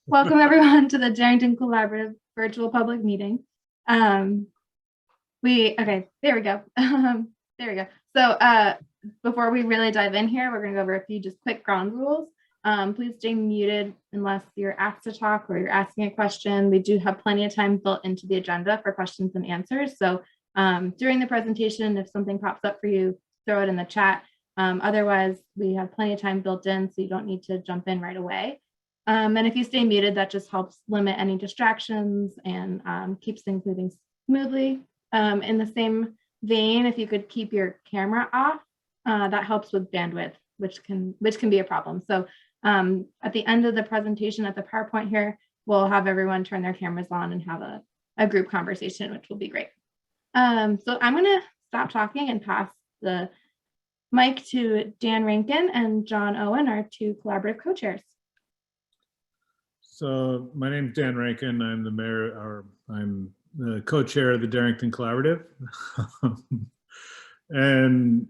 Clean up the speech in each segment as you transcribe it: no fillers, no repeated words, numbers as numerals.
Welcome everyone to the Darrington Collaborative virtual public meeting. Okay, there we go. There we go. So before we really dive in here, we're going to go over a few just quick ground rules. Please stay muted unless you're asked to talk or you're asking a question. We do have plenty of time built into the agenda for questions and answers. So during the presentation, if something pops up for you, throw it in the chat. Otherwise, we have plenty of time built in, so you don't need to jump in right away. And if you stay muted, that just helps limit any distractions and keeps things moving smoothly. In the same vein, if you could keep your camera off, that helps with bandwidth, which can be a problem. So at the end of the presentation at the PowerPoint here, we'll have everyone turn their cameras on and have a group conversation, which will be great. So I'm going to stop talking and pass the mic to Dan Rankin and John Owen, our two collaborative co-chairs. So my name is Dan Rankin. I'm the mayor, or I'm the co-chair of the Darrington Collaborative. And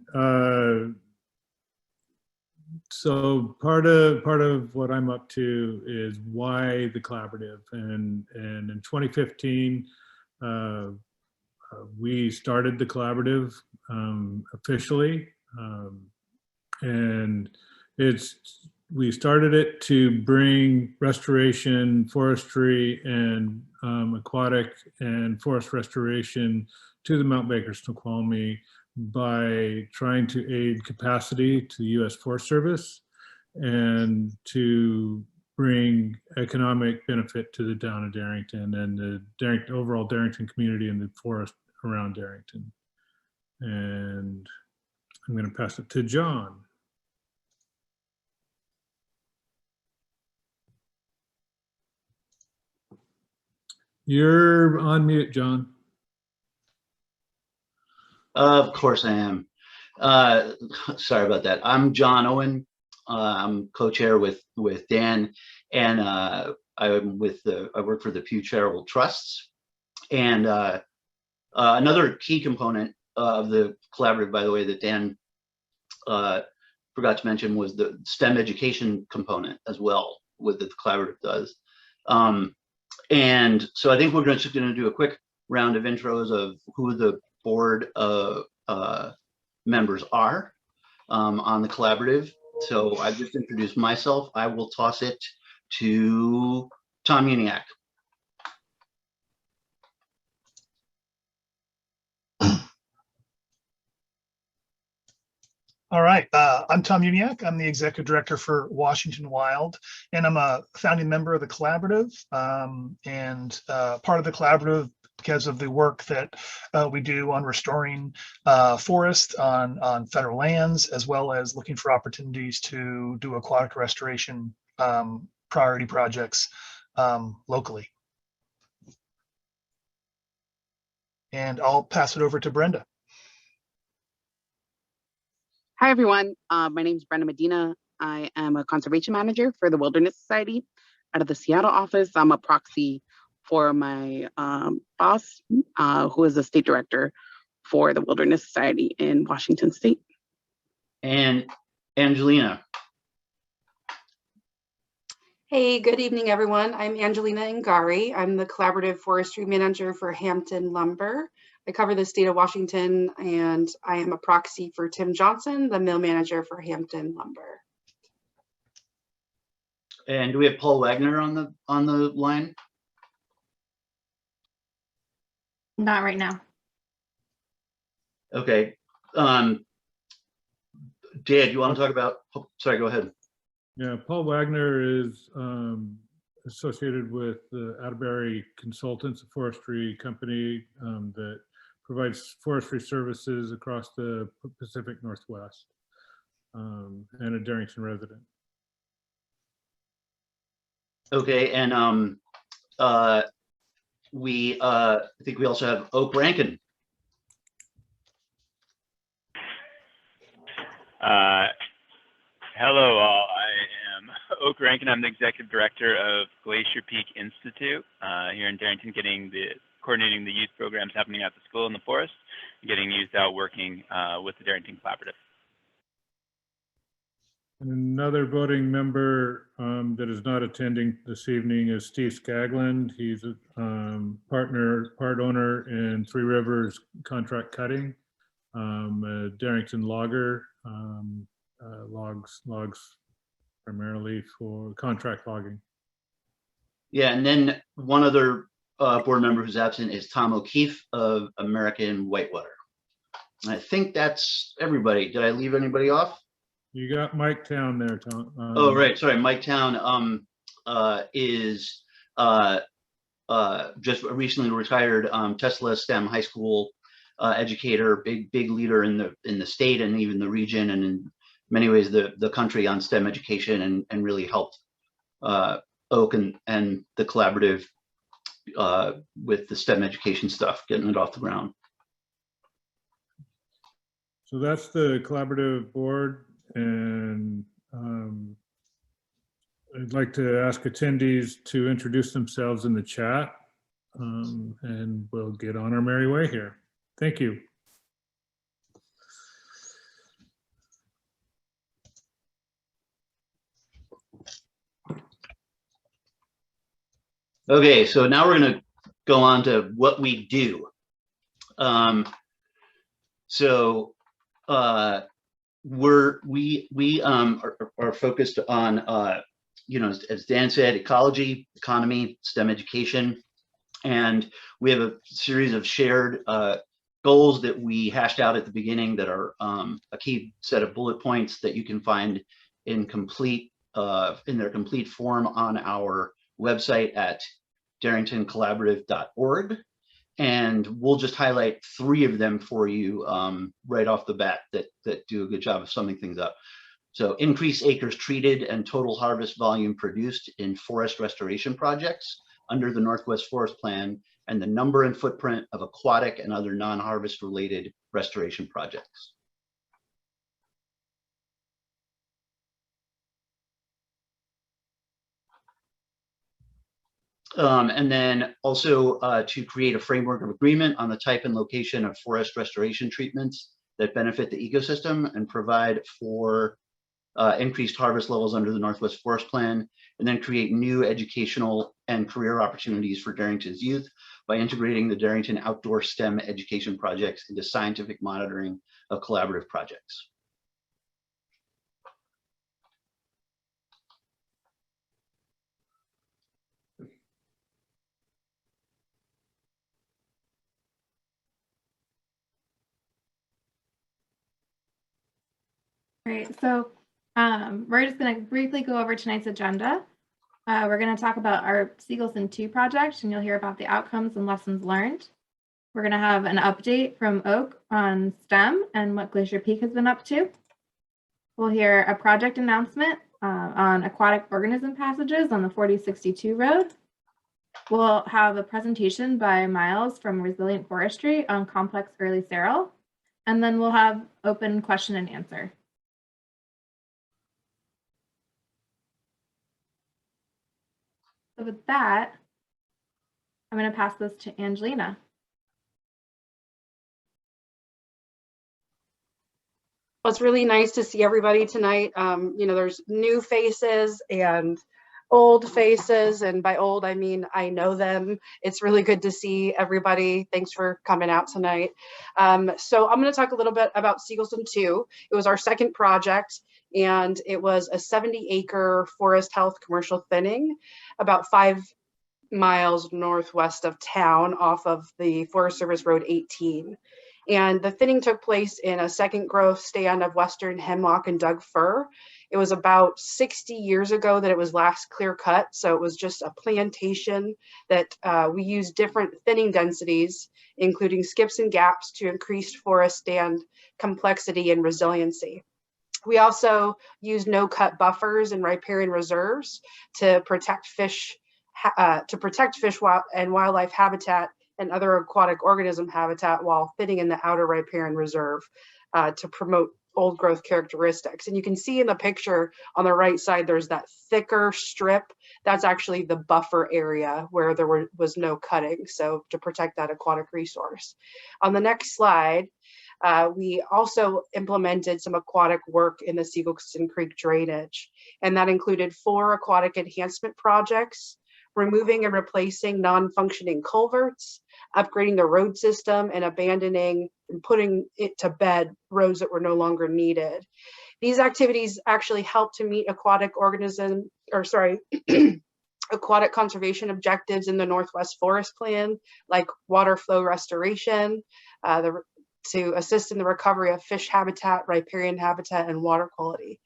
so part of what I'm up to is why the collaborative. And in 2015, we started the collaborative officially, and we started it to bring restoration, forestry, and aquatic and forest restoration to the Mount Baker Snoqualmie by trying to aid capacity to the U.S. Forest Service and to bring economic benefit to the town of Darrington and the overall Darrington community and the forest around Darrington. And I'm going to pass it to John. You're on mute, John. Of course I am. Sorry about that. I'm John Owen. I'm co-chair with Dan, and I work for the Pew Charitable Trusts. And another key component of the collaborative, by the way, that Dan forgot to mention was the STEM education component as well, what the collaborative does. And so I think we're just going to do a quick round of intros of who the board members are on the collaborative. So I've just introduced myself. I will toss it to Tom Uniacke. All right, I'm Tom Uniacke. I'm the executive director for Washington Wild, and I'm a founding member of the collaborative, and part of the collaborative because of the work that we do on restoring forests on federal lands, as well as looking for opportunities to do aquatic restoration priority projects locally. And I'll pass it over to Brenda. Hi, everyone. My name is Brenda Medina. I am a conservation manager for the Wilderness Society out of the Seattle office. I'm a proxy for my boss, who is the state director for the Wilderness Society in Washington State. And Angelina. Hey, good evening, everyone. I'm Angelina Ngari. I'm the collaborative forestry manager for Hampton Lumber. I cover the state of Washington, and I am a proxy for Tim Johnson, the mill manager for Hampton Lumber. And do we have Paul Wagner on the line? Not right now. Okay. Dan, you want to talk about? Oh, sorry, go ahead. Yeah, Paul Wagner is associated with the Atterbury Consultants, a forestry company that provides forestry services across the Pacific Northwest, and a Darrington resident. Okay, and I think we also have Oak Rankin. Hello all, I am Oak Rankin. I'm the executive director of Glacier Peak Institute here in Darrington, coordinating the youth programs happening at the school in the forest, getting youth out working with the Darrington Collaborative. And another voting member that is not attending this evening is Steve Skagland. He's a part owner in Three Rivers Contract Cutting, a Darrington logger, logs primarily for contract logging. Yeah, and then one other board member who's absent is Tom O'Keefe of American Whitewater. And I think that's everybody. Did I leave anybody off? You got Mike Town there, Tom. Oh, right. Sorry. Mike Town is just recently retired Tesla STEM high school educator, big leader in the state and even the region, and in many ways the country on STEM education, and really helped Oak and the collaborative with the STEM education stuff, getting it off the ground. So that's the collaborative board, and I'd like to ask attendees to introduce themselves in the chat, and we'll get on our merry way here. Thank you. Okay, so now we're going to go on to what we do. We are focused on as Dan said, ecology, economy, STEM education, and we have a series of shared goals that we hashed out at the beginning that are a key set of bullet points that you can find in their complete form on our website at darringtoncollaborative.org. And we'll just highlight 3 of them for you right off the bat that do a good job of summing things up. So increase acres treated and total harvest volume produced in forest restoration projects under the Northwest Forest Plan, and the number and footprint of aquatic and other non-harvest related restoration projects. And then also to create a framework of agreement on the type and location of forest restoration treatments that benefit the ecosystem and provide for increased harvest levels under the Northwest Forest Plan, and then create new educational and career opportunities for Darrington's youth by integrating the Darrington outdoor STEM education projects into scientific monitoring of collaborative projects. Great. So we're just going to briefly go over tonight's agenda. We're going to talk about our Seagleston 2 project, and you'll hear about the outcomes and lessons learned. We're going to have an update from Oak on STEM and what Glacier Peak has been up to. We'll hear a project announcement on aquatic organism passages on the 4062 road. We'll have a presentation by Miles from Resilient Forestry on complex early seral, and then we'll have open question and answer. So with that, I'm going to pass this to Angelina. Well, it's really nice to see everybody tonight. There's new faces and old faces, and by old I mean I know them. It's really good to see everybody. Thanks for coming out tonight. So I'm going to talk a little bit about Seagleston 2. It was our second project, and it was a 70-acre forest health commercial thinning about 5 miles northwest of town off of the Forest Service Road 18. And the thinning took place in a second growth stand of western hemlock and Doug fir. It was about 60 years ago that it was last clear cut. So it was just a plantation that we used different thinning densities, including skips and gaps, to increase forest stand complexity and resiliency. We also used no-cut buffers and riparian reserves to protect fish and wildlife habitat and other aquatic organism habitat while fitting in the outer riparian reserve to promote old growth characteristics. And you can see in the picture on the right side, there's that thicker strip. That's actually the buffer area where there was no cutting, so to protect that aquatic resource. On the next slide, We also implemented some aquatic work in the Siegelson Creek drainage, and that included 4 aquatic enhancement projects, removing and replacing non-functioning culverts, upgrading the road system, and abandoning and putting it to bed roads that were no longer needed. These activities actually help to meet aquatic aquatic conservation objectives in the Northwest Forest Plan, like water flow restoration, to assist in the recovery of fish habitat, riparian habitat, and water quality.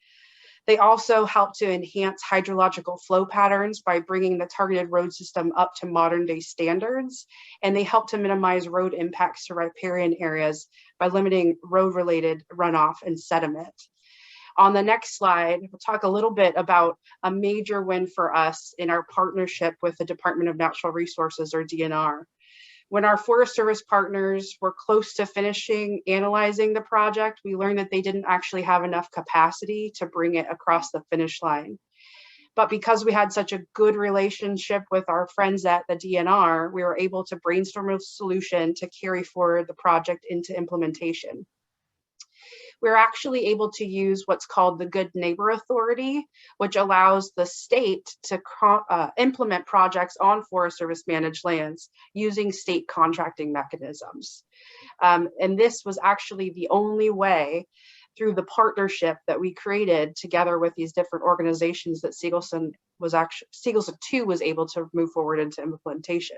They also help to enhance hydrological flow patterns by bringing the targeted road system up to modern day standards. And they help to minimize road impacts to riparian areas by limiting road-related runoff and sediment. On the next slide, we'll talk a little bit about a major win for us in our partnership with the Department of Natural Resources, or DNR. When our Forest Service partners were close to finishing analyzing the project, we learned that they didn't actually have enough capacity to bring it across the finish line. But because we had such a good relationship with our friends at the DNR, we were able to brainstorm a solution to carry forward the project into implementation. We're actually able to use what's called the Good Neighbor Authority, which allows the state to implement projects on Forest Service managed lands using state contracting mechanisms. And this was actually the only way through the partnership that we created together with these different organizations that Siegelson 2 was able to move forward into implementation.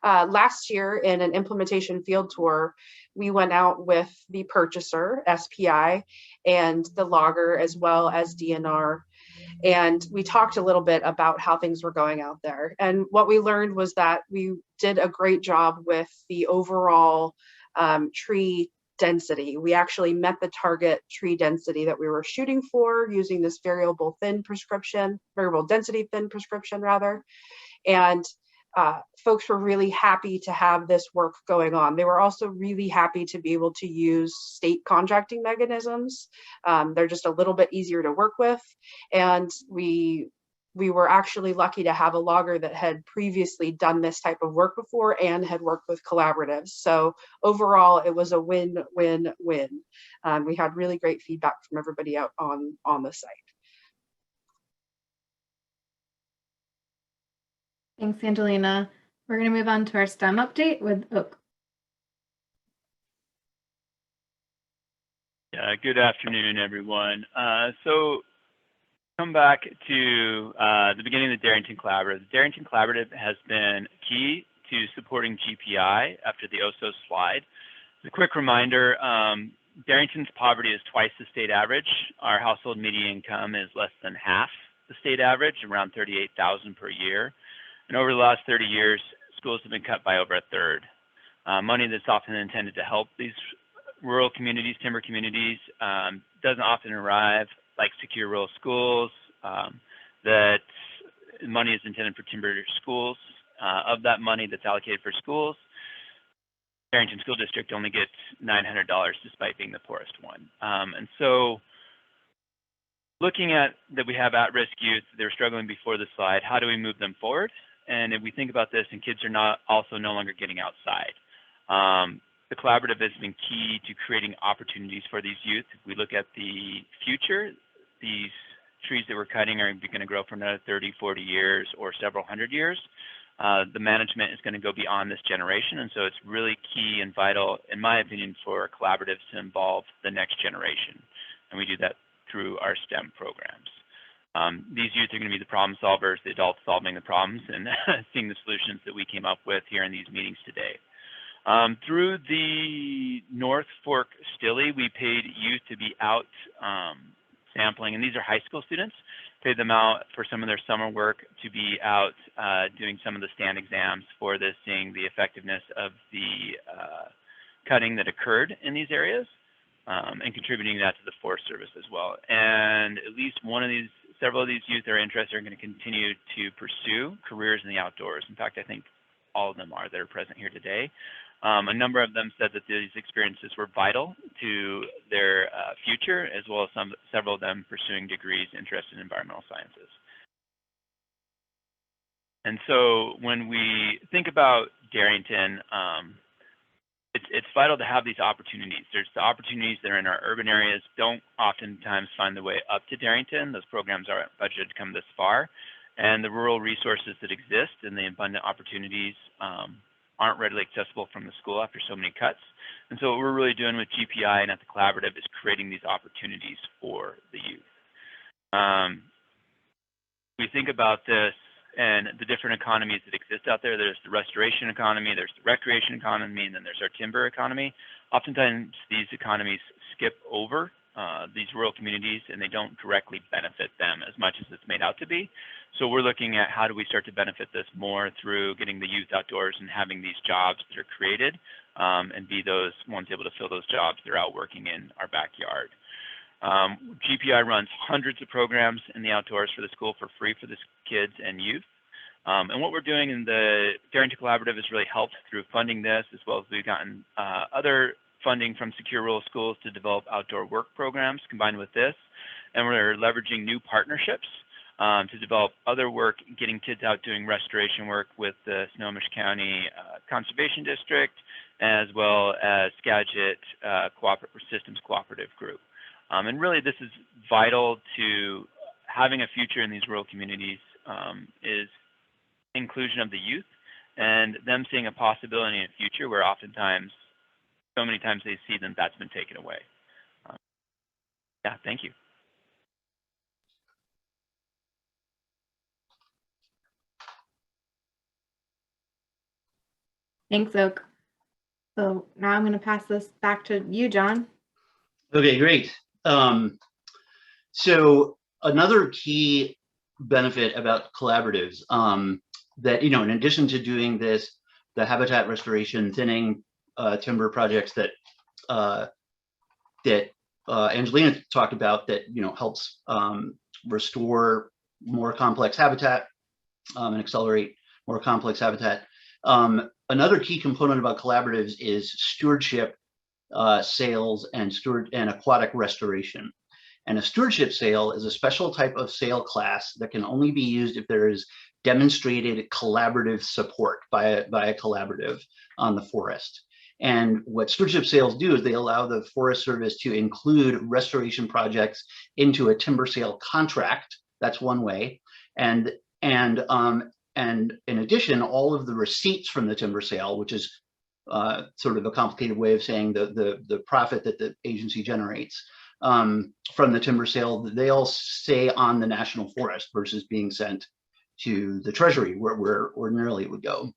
Last year in an implementation field tour, we went out with the purchaser, SPI, and the logger, as well as DNR. And we talked a little bit about how things were going out there. And what we learned was that we did a great job with the overall tree density. We actually met the target tree density that we were shooting for using this variable density thin prescription rather. And folks were really happy to have this work going on. They were also really happy to be able to use state contracting mechanisms. They're just a little bit easier to work with. And we were actually lucky to have a logger that had previously done this type of work before and had worked with collaboratives. So overall, it was a win-win-win. We had really great feedback from everybody out on the site. Thanks, Angelina. We're going to move on to our STEM update with Oak. Yeah, good afternoon, everyone. So come back to the beginning of the Darrington Collaborative. The Darrington Collaborative has been key to supporting GPI after the OSO slide. As a quick reminder, Darrington's poverty is twice the state average. Our household median income is less than half the state average, around $38,000 per year. And over the last 30 years, schools have been cut by over a third. Money that's often intended to help these rural communities, timber communities, doesn't often arrive, like secure rural schools. That money is intended for timber schools. Of that money that's allocated for schools, Darrington School District only gets $900 despite being the poorest one. And so looking at that we have at-risk youth, they're struggling before the slide, how do we move them forward? And if we think about this, and kids are no longer getting outside. The collaborative has been key to creating opportunities for these youth. If we look at the future, these trees that we're cutting are going to grow for another 30, 40 years or several hundred years. The management is going to go beyond this generation. And so it's really key and vital, in my opinion, for collaboratives to involve the next generation. And we do that through our STEM programs. These youth are going to be the problem solvers, the adults solving the problems, and seeing the solutions that we came up with here in these meetings today. Through the North Fork Stille, we paid youth to be out sampling, and these are high school students, paid them out for some of their summer work to be out doing some of the stand exams for this, seeing the effectiveness of the cutting that occurred in these areas, and contributing that to the Forest Service as well. And at least several of these youth are interested are going to continue to pursue careers in the outdoors. In fact, I think all of them are that are present here today. A number of them said that these experiences were vital to their future, as well as several of them pursuing degrees interested in environmental sciences. And so when we think about Darrington, it's it's vital to have these opportunities. There's the opportunities that are in our urban areas don't oftentimes find the way up to Darrington. Those programs aren't budgeted to come this far. And the rural resources that exist and the abundant opportunities aren't readily accessible from the school after so many cuts. And so what we're really doing with GPI and at the Collaborative is creating these opportunities for the youth. We think about this and the different economies that exist out there. There's the restoration economy, there's the recreation economy, and then there's our timber economy. Oftentimes these economies skip over these rural communities and they don't directly benefit them as much as it's made out to be. So we're looking at how do we start to benefit this more through getting the youth outdoors and having these jobs that are created and be those ones able to fill those jobs that are out working in our backyard. GPI runs hundreds of programs in the outdoors for the school for free for the kids and youth. And what we're doing in the Darrington Collaborative is really helped through funding this, as well as we've gotten other funding from Secure Rural Schools to develop outdoor work programs combined with this. And we're leveraging new partnerships to develop other work, getting kids out doing restoration work with the Snohomish County Conservation District, as well as Skagit Systems Cooperative Group. And really this is vital to having a future in these rural communities is inclusion of the youth and them seeing a possibility in a future where oftentimes, so many times they see them, that's been taken away. Yeah, thank you. Thanks, Oak. So now I'm going to pass this back to you, John. Okay, great. So another key benefit about collaboratives that, you know, in addition to doing this, the habitat restoration, thinning, timber projects that Angelina talked about that, you know, helps restore more complex habitat and accelerate more complex habitat. Another key component about collaboratives is stewardship sales and aquatic restoration. And a stewardship sale is a special type of sale class that can only be used if there is demonstrated collaborative support by a collaborative on the forest. And what stewardship sales do is they allow the Forest Service to include restoration projects into a timber sale contract. That's one way. And in addition, all of the receipts from the timber sale, which is sort of a complicated way of saying the profit that the agency generates from the timber sale, they all stay on the national forest versus being sent to the Treasury where ordinarily it would go,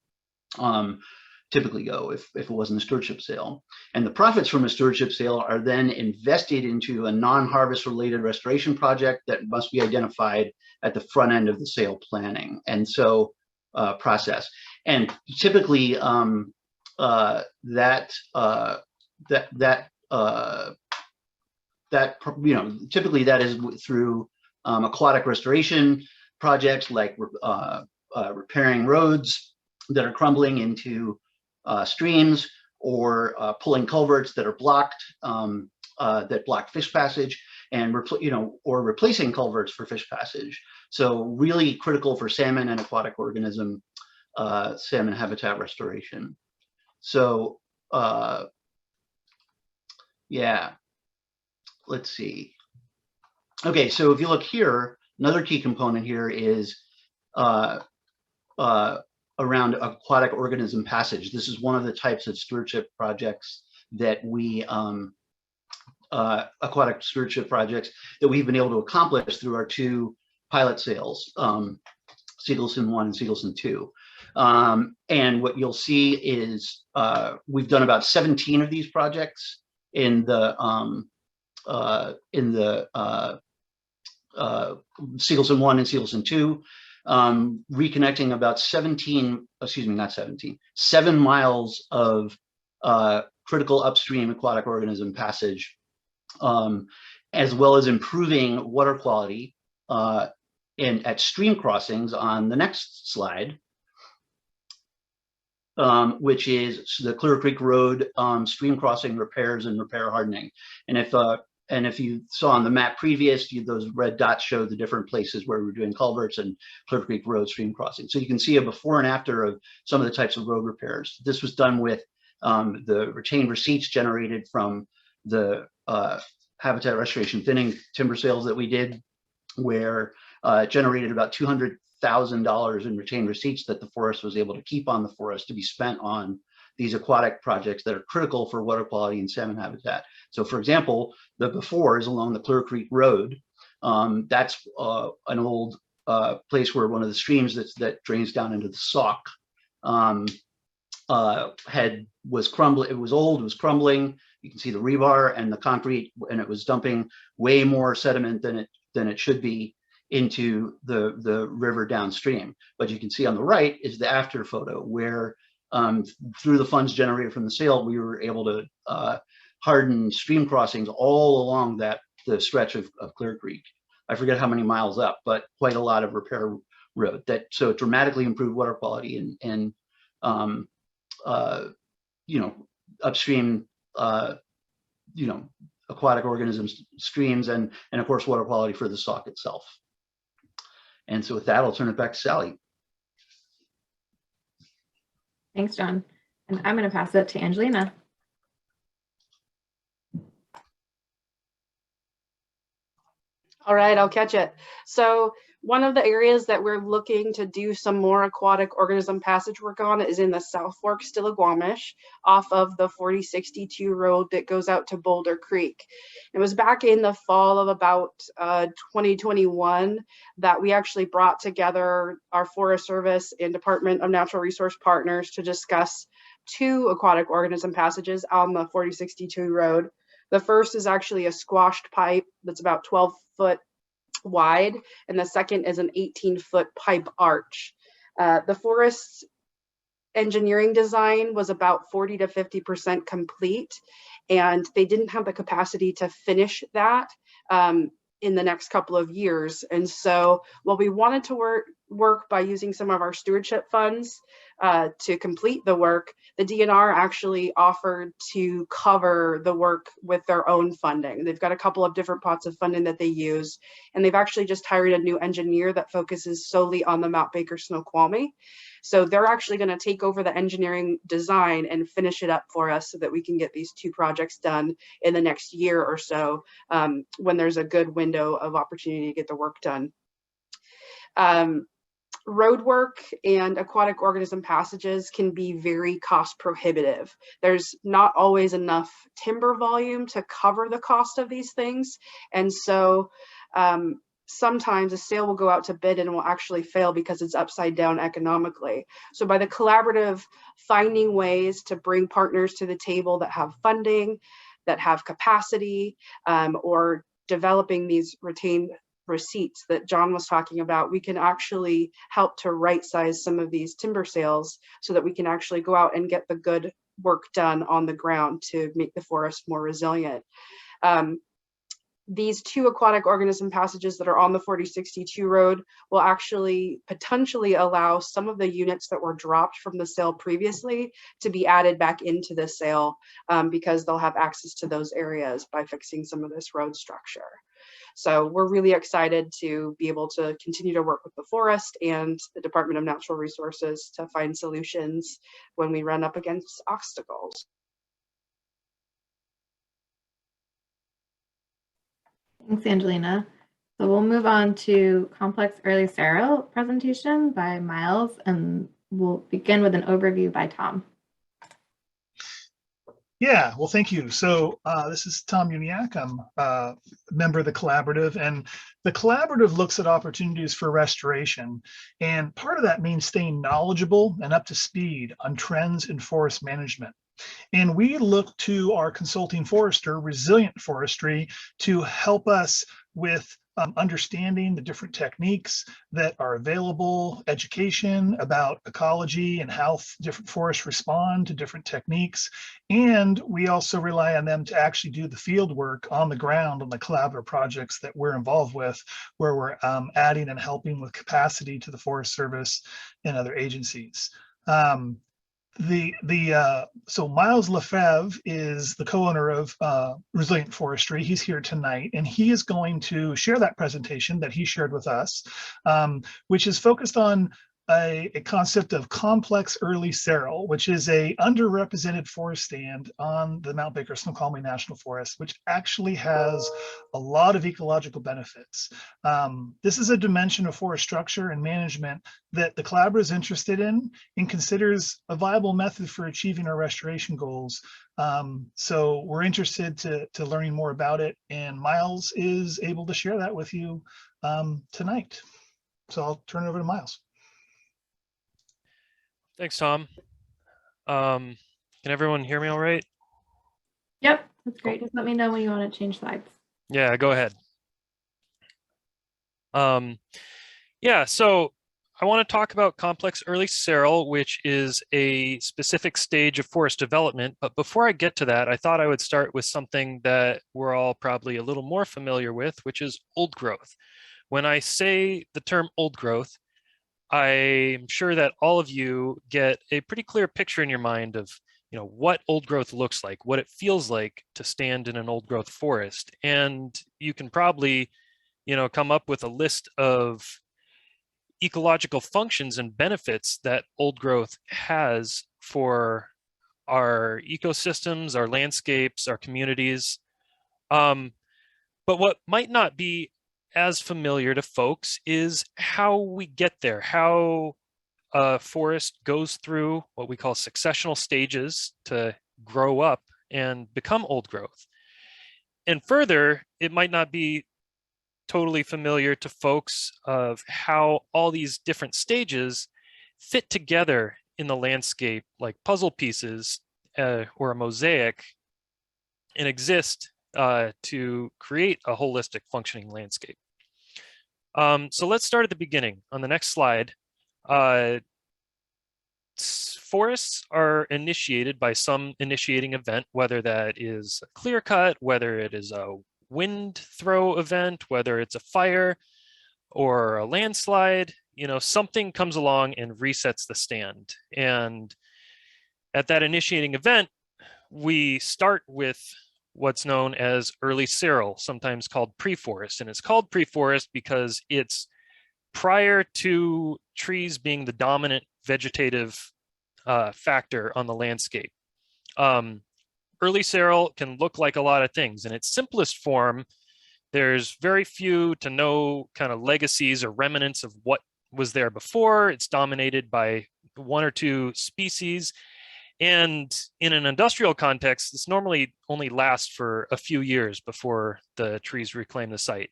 typically go if it wasn't a stewardship sale. And the profits from a stewardship sale are then invested into a non-harvest related restoration project that must be identified at the front end of the sale planning and so process. And typically typically that is through aquatic restoration projects like repairing roads that are crumbling into streams, or pulling culverts that are blocked, that block fish passage, and or replacing culverts for fish passage. So really critical for salmon and aquatic organism, salmon habitat restoration. So yeah, let's see. Okay, so if you look here, another key component here is around aquatic organism passage. This is one of the types of stewardship projects that we, aquatic stewardship projects that we've been able to accomplish through our two pilot sales, Siegelson 1 and Siegelson 2. And what you'll see is we've done about 17 of these projects in the Siegelson 1 and Siegelson 2. Reconnecting about 7 miles of critical upstream aquatic organism passage, as well as improving water quality at stream crossings on the next slide, which is the Clear Creek Road stream crossing repairs and repair hardening. And if you saw on the map previous, those red dots show the different places where we're doing culverts and Clear Creek Road stream crossing. So you can see a before and after of some of the types of road repairs. This was done with the retained receipts generated from the habitat restoration thinning timber sales that we did, where it generated about $200,000 in retained receipts that the forest was able to keep on the forest to be spent on these aquatic projects that are critical for water quality and salmon habitat. So for example, the before is along the Clear Creek Road. That's an old place where one of the streams that drains down into the Sauk was crumbling. It was old, it was crumbling. You can see the rebar and the concrete, and it was dumping way more sediment than it should be into the river downstream. But you can see on the right is the after photo where through the funds generated from the sale, we were able to harden stream crossings all along the stretch of Clear Creek. I forget how many miles up, but quite a lot of repair road. So it dramatically improved water quality and upstream, aquatic organisms, streams, and of course water quality for the Sauk itself. And so with that, I'll turn it back to Sally. Thanks, John. And I'm going to pass it to Angelina. All right, I'll catch it. So one of the areas that we're looking to do some more aquatic organism passage work on is in the South Fork, Stillaguamish, off of the 4062 road that goes out to Boulder Creek. It was back in the fall of about 2021 that we actually brought together our Forest Service and Department of Natural Resource partners to discuss 2 aquatic organism passages on the 4062 road. The first is actually a squashed pipe that's about 12 foot wide, and the second is an 18-foot pipe arch. The forest's engineering design was about 40 to 50% complete, and they didn't have the capacity to finish that in the next couple of years. And so while we wanted to work by using some of our stewardship funds to complete the work, the DNR actually offered to cover the work with their own funding. They've got a couple of different pots of funding that they use, and they've actually just hired a new engineer that focuses solely on the Mount Baker Snoqualmie. So they're actually going to take over the engineering design and finish it up for us so that we can get these 2 projects done in the next year or so, when there's a good window of opportunity to get the work done. Road work and aquatic organism passages can be very cost prohibitive. There's not always enough timber volume to cover the cost of these things. And so sometimes a sale will go out to bid and will actually fail because it's upside down economically. So by the collaborative finding ways to bring partners to the table that have funding, that have capacity, or developing these retained receipts that John was talking about, we can actually help to right size some of these timber sales so that we can actually go out and get the good work done on the ground to make the forest more resilient. These 2 aquatic organism passages that are on the 4062 road will actually potentially allow some of the units that were dropped from the sale previously to be added back into the sale, because they'll have access to those areas by fixing some of this road structure. So we're really excited to be able to continue to work with the forest and the Department of Natural Resources to find solutions when we run up against obstacles. Thanks, Angelina. So we'll move on to complex early sterile presentation by Miles, and we'll begin with an overview by Tom. Yeah, well, thank you. So this is Tom Uniak. I'm a member of the collaborative, and the collaborative looks at opportunities for restoration. And part of that means staying knowledgeable and up to speed on trends in forest management. And we look to our consulting forester, Resilient Forestry, to help us with understanding the different techniques that are available, education about ecology and how different forests respond to different techniques. And we also rely on them to actually do the field work on the ground on the collaborative projects that we're involved with, where we're adding and helping with capacity to the Forest Service and other agencies. So Miles Lefebvre is the co-owner of Resilient Forestry. He's here tonight, and he is going to share that presentation that he shared with us, which is focused on a concept of complex early seral, which is a underrepresented forest stand on the Mount Baker Snoqualmie National Forest, which actually has a lot of ecological benefits. This is a dimension of forest structure and management that the Collaborative is interested in and considers a viable method for achieving our restoration goals. So we're interested to learning more about it, and Miles is able to share that with you tonight. So I'll turn it over to Miles. Thanks, Tom. Can everyone hear me all right? Yep, that's great. Just let me know when you want to change slides. Yeah, go ahead. Yeah, so I want to talk about complex early seral, which is a specific stage of forest development. But before I get to that, I thought I would start with something that we're all probably a little more familiar with, which is old growth. When I say the term old growth, I'm sure that all of you get a pretty clear picture in your mind of, what old growth looks like, what it feels like to stand in an old growth forest. And you can probably, come up with a list of ecological functions and benefits that old growth has for our ecosystems, our landscapes, our communities. But what might not be as familiar to folks is how we get there, how a forest goes through what we call successional stages to grow up and become old growth. And further, it might not be totally familiar to folks of how all these different stages fit together in the landscape like puzzle pieces or a mosaic and exist to create a holistic functioning landscape. So let's start at the beginning. On the next slide, forests are initiated by some initiating event, whether that is a clear cut, whether it is a wind throw event, whether it's a fire or a landslide, something comes along and resets the stand. And at that initiating event, we start with what's known as early seral, sometimes called pre-forest. And it's called pre-forest because it's prior to trees being the dominant vegetative factor on the landscape. Early seral can look like a lot of things. In its simplest form, there's very few to no kind of legacies or remnants of what was there before. It's dominated by one or two species. And in an industrial context, this normally only lasts for a few years before the trees reclaim the site.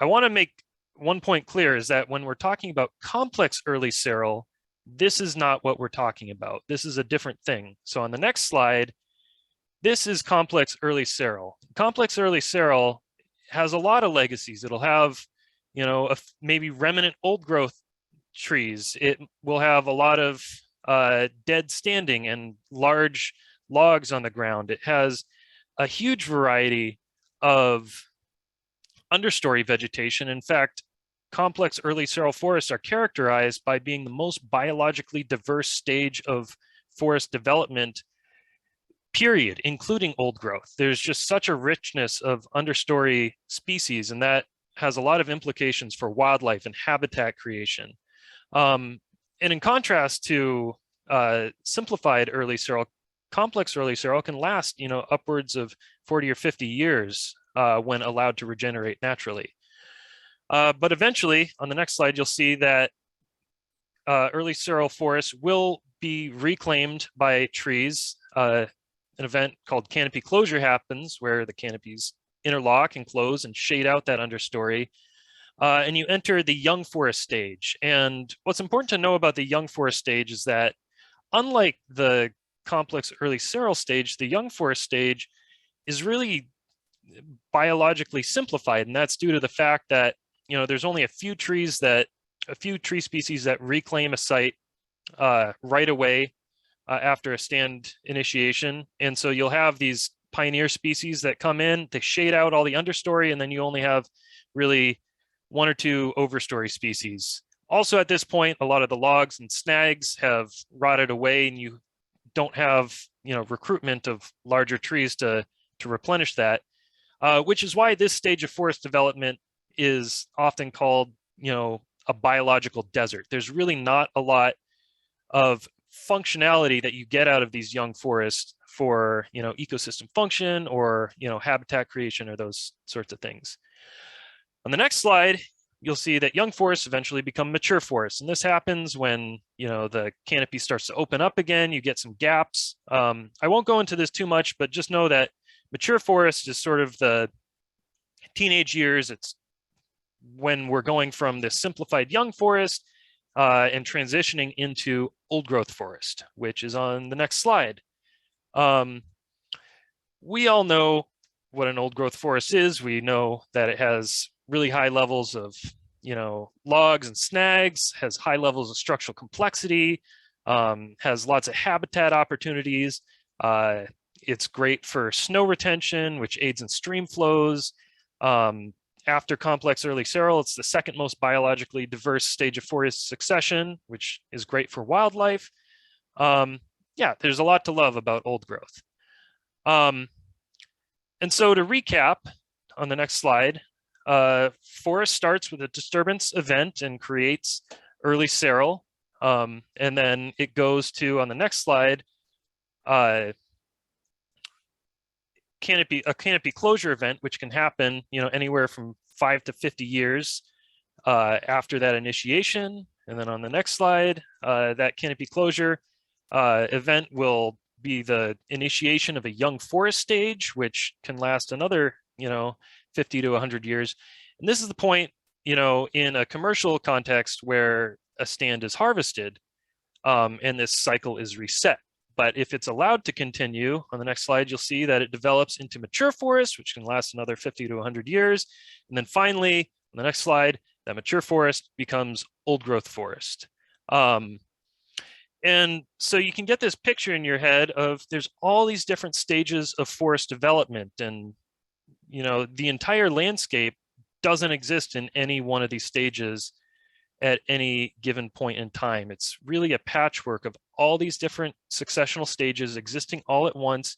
I want to make one point clear is that when we're talking about complex early seral, this is not what we're talking about. This is a different thing. So on the next slide, this is complex early seral. Complex early seral has a lot of legacies. It'll have, maybe remnant old growth trees. It will have a lot of dead standing and large logs on the ground. It has a huge variety of understory vegetation. In fact, complex early seral forests are characterized by being the most biologically diverse stage of forest development, period, including old growth. There's just such a richness of understory species, and that has a lot of implications for wildlife and habitat creation. And in contrast to simplified early seral, complex early seral can last, upwards of 40 or 50 years when allowed to regenerate naturally. But eventually, on the next slide, you'll see that early seral forests will be reclaimed by trees. An event called canopy closure happens where the canopies interlock and close and shade out that understory. And you enter the young forest stage. And what's important to know about the young forest stage is that unlike the complex early seral stage, the young forest stage is really biologically simplified. And that's due to the fact that, there's only a few tree species that reclaim a site right away after a stand initiation. And so you'll have these pioneer species that come in, they shade out all the understory, and then you only have really one or two overstory species. Also at this point, a lot of the logs and snags have rotted away, and you don't have, recruitment of larger trees to replenish that, which is why this stage of forest development is often called, a biological desert. There's really not a lot of functionality that you get out of these young forests for, ecosystem function or, habitat creation or those sorts of things. On the next slide, you'll see that young forests eventually become mature forests. And this happens when, the canopy starts to open up again, you get some gaps. I won't go into this too much, but just know that mature forest is sort of the teenage years. It's when we're going from this simplified young forest and transitioning into old growth forest, which is on the next slide. We all know what an old growth forest is. We know that it has really high levels of, logs and snags, has high levels of structural complexity, has lots of habitat opportunities. It's great for snow retention, which aids in stream flows. After complex early seral, it's the second most biologically diverse stage of forest succession, which is great for wildlife. Yeah, there's a lot to love about old growth. And so to recap on the next slide, forest starts with a disturbance event and creates early seral. And then it goes to, on the next slide, canopy closure event, which can happen, anywhere from 5 to 50 years after that initiation. And then on the next slide, that canopy closure event will be the initiation of a young forest stage, which can last another, 50 to 100 years. And this is the point, in a commercial context where a stand is harvested and this cycle is reset. But if it's allowed to continue, on the next slide, you'll see that it develops into mature forest, which can last another 50 to 100 years. And then finally, on the next slide, that mature forest becomes old growth forest. And so you can get this picture in your head of there's all these different stages of forest development, and the entire landscape doesn't exist in any one of these stages at any given point in time. It's really a patchwork of all these different successional stages existing all at once,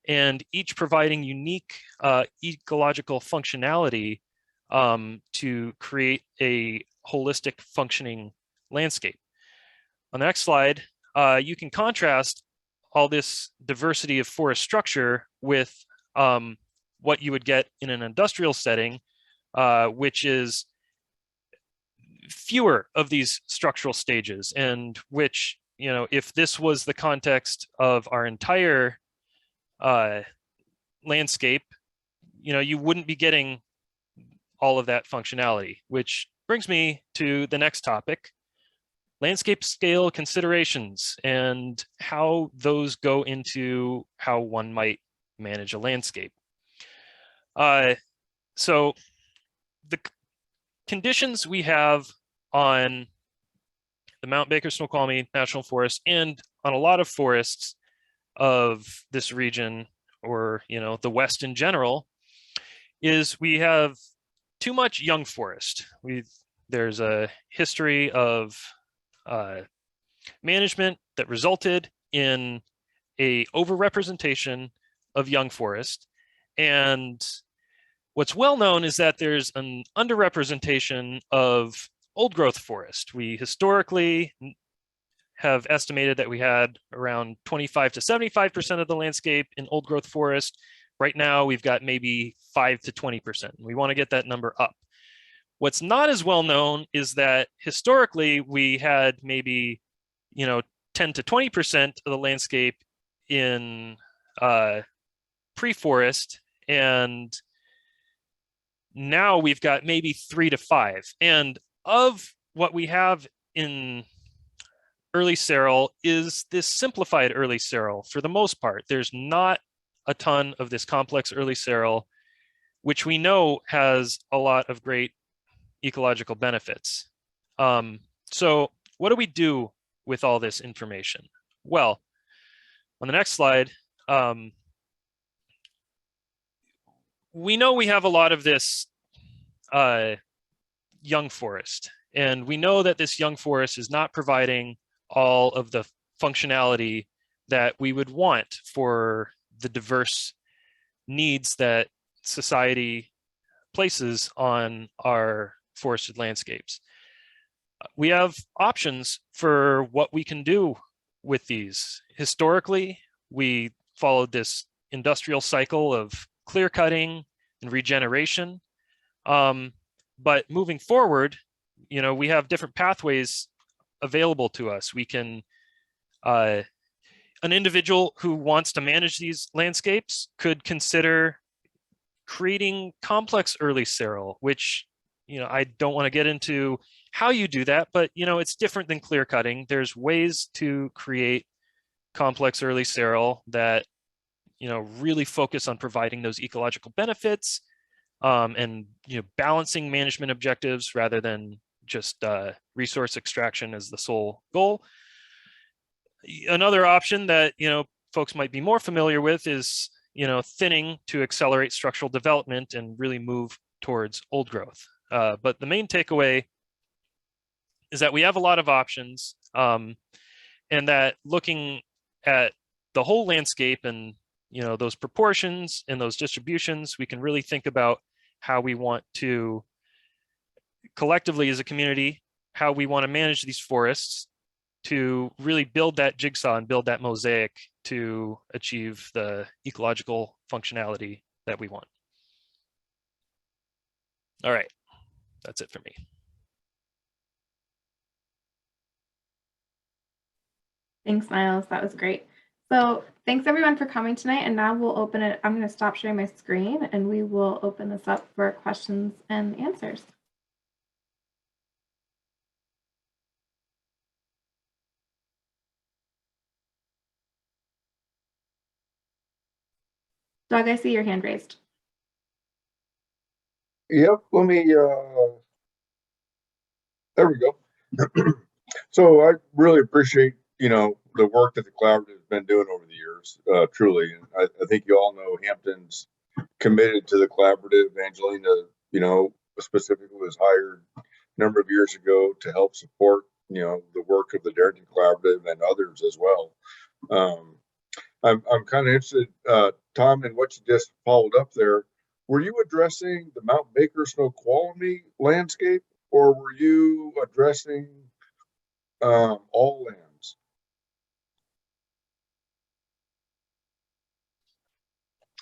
and each providing unique ecological functionality to create a holistic functioning landscape. On the next slide, you can contrast all this diversity of forest structure with what you would get in an industrial setting, which is fewer of these structural stages, and which, if this was the context of our entire landscape, you wouldn't be getting all of that functionality, which brings me to the next topic, landscape scale considerations and how those go into how one might manage a landscape. So the conditions we have on the Mount Baker Snoqualmie National Forest and on a lot of forests of this region, or the West in general, is we have too much young forest. There's a history of management that resulted in a overrepresentation of young forest. And what's well known is that there's an underrepresentation of old growth forest. We historically have estimated that we had around 25 to 75% of the landscape in old growth forest. Right now, we've got maybe 5 to 20%. We want to get that number up. What's not as well known is that historically we had maybe 10 to 20% of the landscape in pre-forest, and now we've got maybe 3 to 5. And of what we have in early seral is this simplified early seral for the most part. There's not a ton of this complex early seral, which we know has a lot of great ecological benefits. So what do we do with all this information? Well, on the next slide, we know we have a lot of this young forest, and we know that this young forest is not providing all of the functionality that we would want for the diverse needs that society places on our forested landscapes. we have options for what we can do with these. Historically, we followed this industrial cycle of clear cutting and regeneration. But moving forward, we have different pathways available to us. We can, an individual who wants to manage these landscapes could consider creating complex early sterile, which, I don't want to get into how you do that, but it's different than clear cutting. There's ways to create complex early sterile that really focus on providing those ecological benefits, and balancing management objectives rather than just resource extraction as the sole goal. Another option that folks might be more familiar with is thinning to accelerate structural development and really move towards old growth. But the main takeaway is that we have a lot of options, and that looking at the whole landscape and those proportions and those distributions, we can really think about how we want to collectively as a community, how we want to manage these forests to really build that jigsaw and build that mosaic to achieve the ecological functionality that we want. All right, that's it for me. Thanks, Miles. That was great. So thanks everyone for coming tonight. And now we'll open it. I'm going to stop sharing my screen and we will open this up for questions and answers. Doug, I see your hand raised. Yep, let me, there we go. So I really appreciate, the work that the collaborative has been doing over the years, truly. And I think you all know Hampton's committed to the collaborative. Angelina, specifically was hired a number of years ago to help support, the work of the Darrington Collaborative and others as well. I'm kind of interested, Tom, in what you just followed up there. Were you addressing the Mount Baker Snoqualmie landscape, or were you addressing all lands?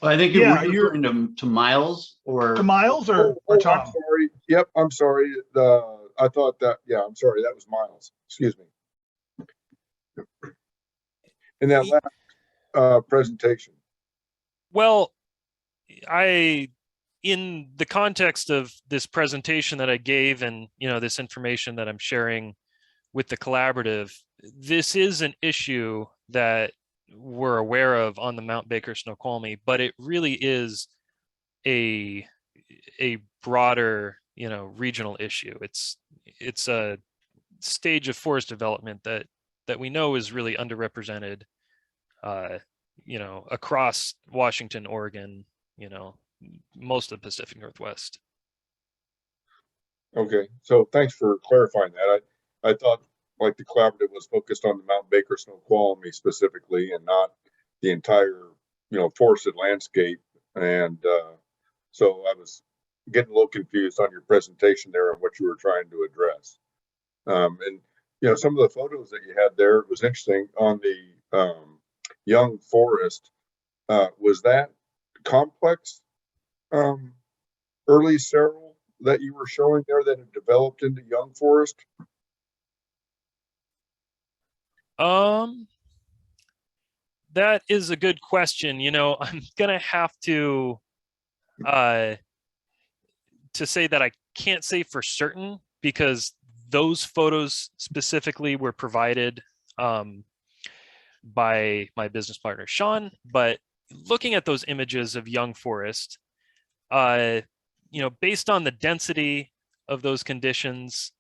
Well, I think Yeah, you're referring to Miles or To Miles or Tom? I'm sorry. Yep, I'm sorry. I thought that. Yeah, I'm sorry. That was Miles. Excuse me. In that last presentation. Well, in the context of this presentation that I gave and this information that I'm sharing with the collaborative, this is an issue that we're aware of on the Mount Baker Snoqualmie, but it really is a broader regional issue. It's a stage of forest development that we know is really underrepresented across Washington, Oregon, most of the Pacific Northwest. Okay, so thanks for clarifying that. I thought like the collaborative was focused on the Mount Baker Snoqualmie specifically and not the entire, forested landscape. And so I was getting a little confused on your presentation there on what you were trying to address. And, some of the photos that you had there, it was interesting on the young forest. Was that complex early sterile that you were showing there that had developed into young forest? That is a good question. I'm gonna have to say that I can't say for certain because those photos specifically were provided by my business partner Sean. But looking at those images of young forest, based on the density of those conditions,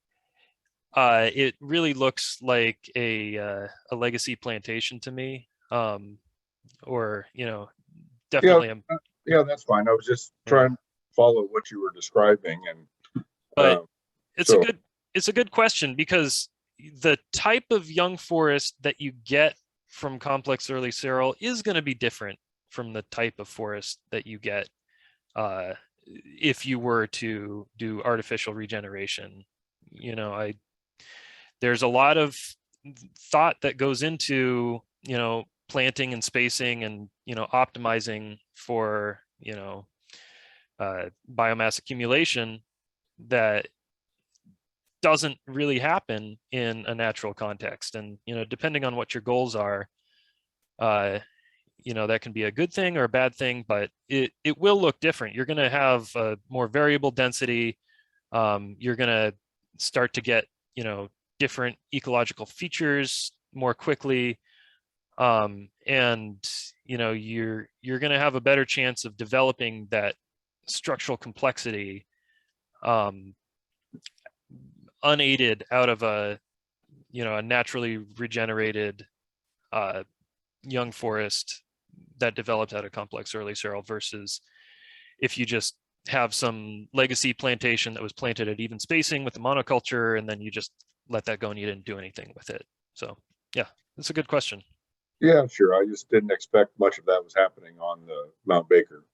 it really looks like a legacy plantation to me, or definitely. Yeah, that's fine. I was just trying to follow what you were describing, and but it's a good question because the type of young forest that you get from complex early sterile is going to be different from the type of forest that you get if you were to do artificial regeneration. there's a lot of thought that goes into, planting and spacing and, optimizing for, biomass accumulation that doesn't really happen in a natural context. And, depending on what your goals are, that can be a good thing or a bad thing, but it will look different. You're going to have a more variable density. You're going to start to get, different ecological features more quickly. And, you're going to have a better chance of developing that structural complexity unaided out of a naturally regenerated young forest that developed out of complex early seral, versus if you just have some legacy plantation that was planted at even spacing with the monoculture and then you just let that go and you didn't do anything with it. So yeah, that's a good question. Yeah, sure. I just didn't expect much of that was happening on the Mount Baker.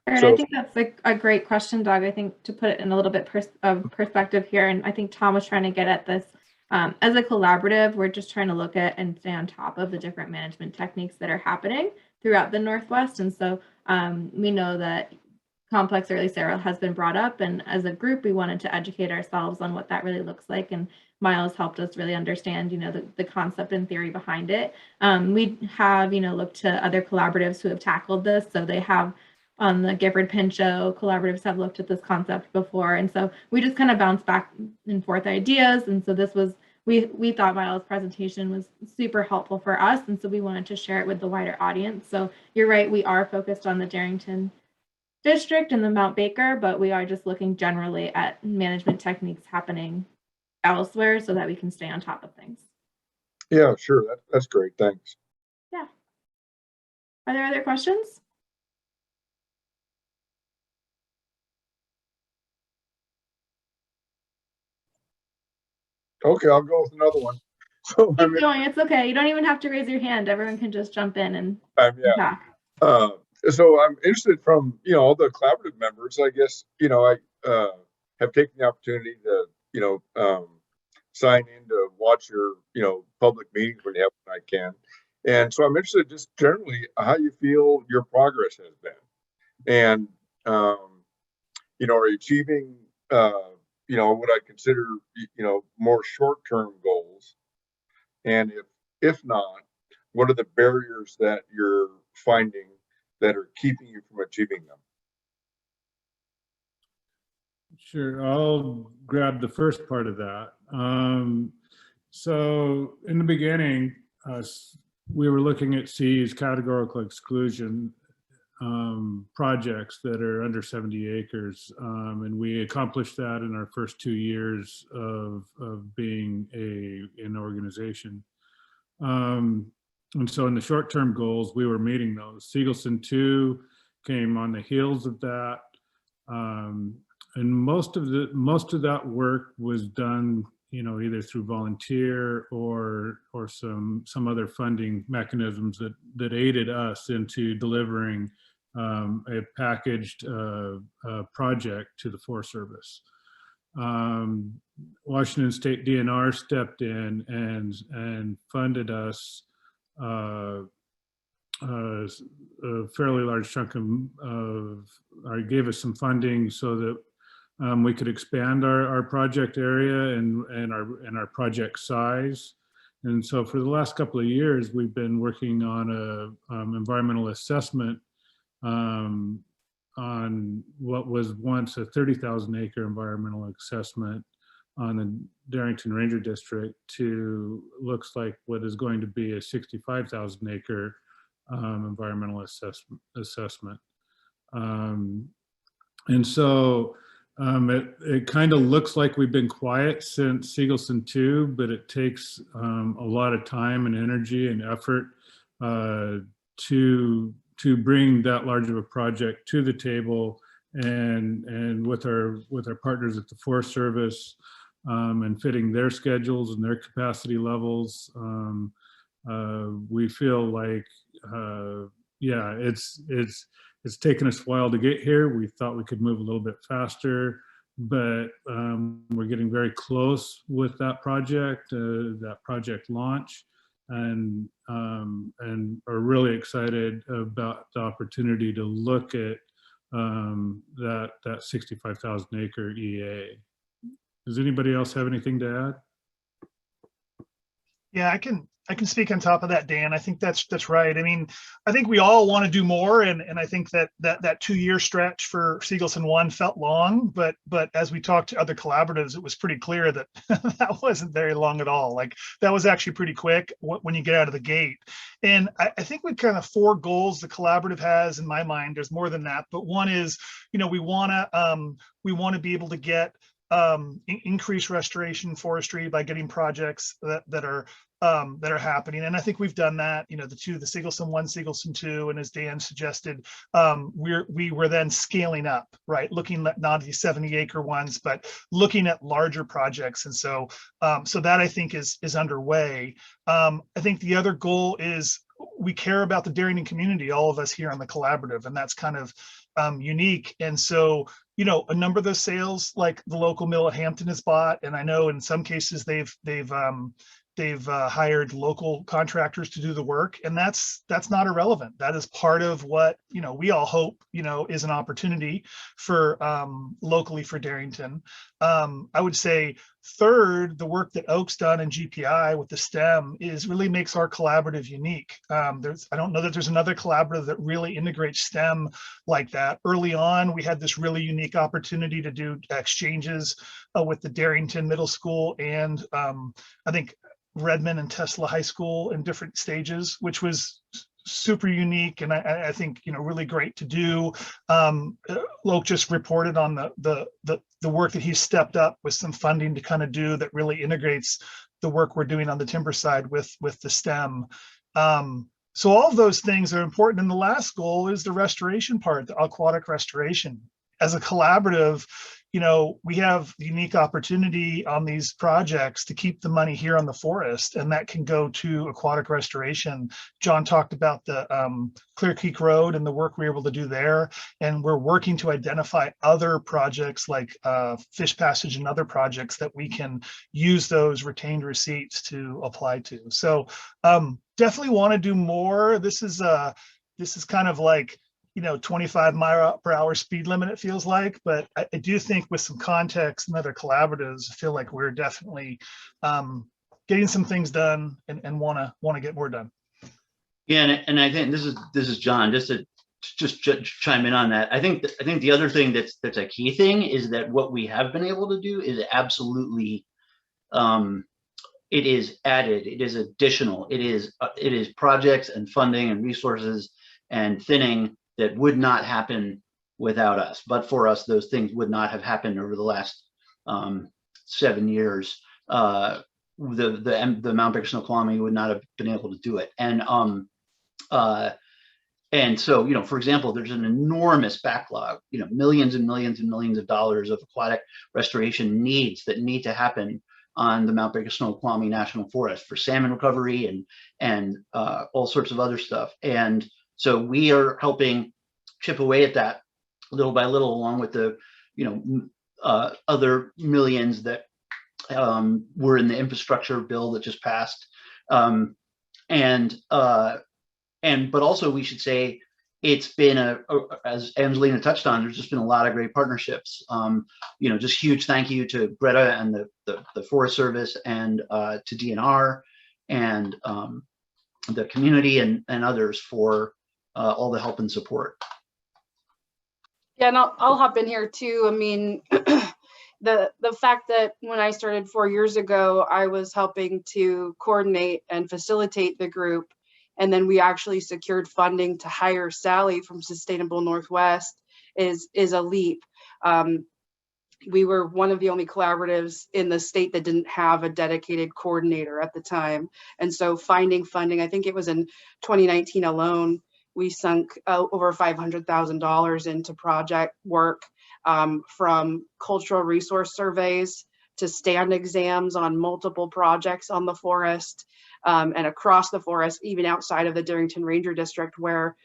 And I think that's a great question, Doug. I think to put it in a little bit of perspective here, and I think Tom was trying to get at this, as a collaborative, we're just trying to look at and stay on top of the different management techniques that are happening throughout the Northwest. And so we know that complex early seral has been brought up, and as a group, we wanted to educate ourselves on what that really looks like. And Miles helped us really understand, the concept and theory behind it. We have, looked to other collaboratives who have tackled this. So they have, on the Gifford Pinchot collaboratives have looked at this concept before. And so we just kind of bounced back and forth ideas. And so this was, we thought Miles' presentation was super helpful for us. And so we wanted to share it with the wider audience. So you're right, we are focused on the Darrington district and the Mount Baker, but we are just looking generally at management techniques happening elsewhere so that we can stay on top of things. Yeah, sure. That's great. Thanks. Yeah. Are there other questions? Okay, I'll go with another one. So Keep going. It's okay. You don't even have to raise your hand. Everyone can just jump in and talk. So I'm interested from, all the collaborative members, I guess, I have taken the opportunity to, sign in to watch your, public meetings when you have when I can. And so I'm interested just generally how you feel your progress has been. And, are you achieving, what I consider, more short-term goals? And if not, what are the barriers that you're finding that are keeping you from achieving them? Sure, I'll grab the first part of that. So in the beginning, we were looking at C's categorical exclusion projects that are under 70 acres. And we accomplished that in our first 2 years of being an organization. And so in the short-term goals, we were meeting those. Siegelson 2 came on the heels of that. And most of that work was done, either through volunteer or some other funding mechanisms that aided us into delivering a packaged project to the Forest Service. Washington State DNR stepped in and funded us a fairly large chunk or gave us some funding so that we could expand our project area and our project size. And so for the last couple of years, we've been working on a environmental assessment on what was once a 30,000 acre environmental assessment on the Darrington Ranger District to looks like what is going to be a 65,000 acre environmental assessment. And so it kind of looks like we've been quiet since Siegelson 2, but it takes a lot of time and energy and effort to bring that large of a project to the table, and with our partners at the Forest Service and fitting their schedules and their capacity levels. We feel like, yeah, it's taken us a while to get here. We thought we could move a little bit faster, but we're getting very close with that project launch, and are really excited about the opportunity to look at that 65,000 acre EA. Does anybody else have anything to add? Yeah, I can speak on top of that, Dan. I think that's right. I mean, I think we all want to do more, and I think that 2-year stretch for Siegelson 1 felt long, but as we talked to other collaboratives, it was pretty clear that that wasn't very long at all. Like, that was actually pretty quick when you get out of the gate. And I think we kind of 4 goals the collaborative has in my mind. There's more than that, but one is, we want to be able to get increase restoration forestry by getting projects that are happening. And I think we've done that, the Siegelson 1, Siegelson 2, and as Dan suggested, we were then scaling up, right? Looking at not the 70-acre ones, but looking at larger projects. And so that I think is underway. I think the other goal is we care about the Darrington community, all of us here on the collaborative, and that's kind of unique. And so, a number of those sales, like the local mill at Hampton has bought, and I know in some cases they've hired local contractors to do the work, and that's not irrelevant. That is part of what we all hope is an opportunity for locally for Darrington. I would say third, the work that Oak's done in GPI with the STEM really makes our collaborative unique. I don't know that there's another collaborative that really integrates STEM like that. Early on, we had this really unique opportunity to do exchanges with the Darrington Middle School and I think Redmond and Tesla High School in different stages, which was super unique, and I think really great to do. Oak just reported on the work that he's stepped up with some funding to kind of do that really integrates the work we're doing on the timber side with the STEM. So all of those things are important. And the last goal is the restoration part, the aquatic restoration. As a collaborative, we have the unique opportunity on these projects to keep the money here on the forest, and that can go to aquatic restoration. John talked about the Clear Creek Road and the work we were able to do there, and we're working to identify other projects like Fish Passage and other projects that we can use those retained receipts to apply to. So definitely want to do more. This is kind of like 25-mile-per-hour speed limit, it feels like, but I do think with some context and other collaboratives, I feel like we're definitely getting some things done and want to get more done. Yeah, and I think this is John. Just to chime in on that, I think the other thing that's a key thing is that what we have been able to do is absolutely, it is added, it is additional, it is projects and funding and resources and thinning that would not happen without us. But for us, those things would not have happened over the last 7 years. The Mount Baker Snoqualmie would not have been able to do it. And so, for example, there's an enormous backlog, millions and millions and millions of dollars of aquatic restoration needs that need to happen on the Mount Baker Snoqualmie National Forest for salmon recovery and all sorts of other stuff. And so we are helping chip away at that little by little, along with the, other millions that were in the infrastructure bill that just passed. But also we should say it's been as Angelina touched on, there's just been a lot of great partnerships. Just huge thank you to Greta and the Forest Service and to DNR and the community and others for all the help and support. Yeah, and I'll hop in here too. I mean, the fact that when I started 4 years ago, I was helping to coordinate and facilitate the group, and then we actually secured funding to hire Sally from Sustainable Northwest is a leap. We were one of the only collaboratives in the state that didn't have a dedicated coordinator at the time, and so finding funding, I think it was in 2019 alone, we sunk over $500,000 into project work, from cultural resource surveys to stand exams on multiple projects on the forest and across the forest, even outside of the Darrington Ranger District, where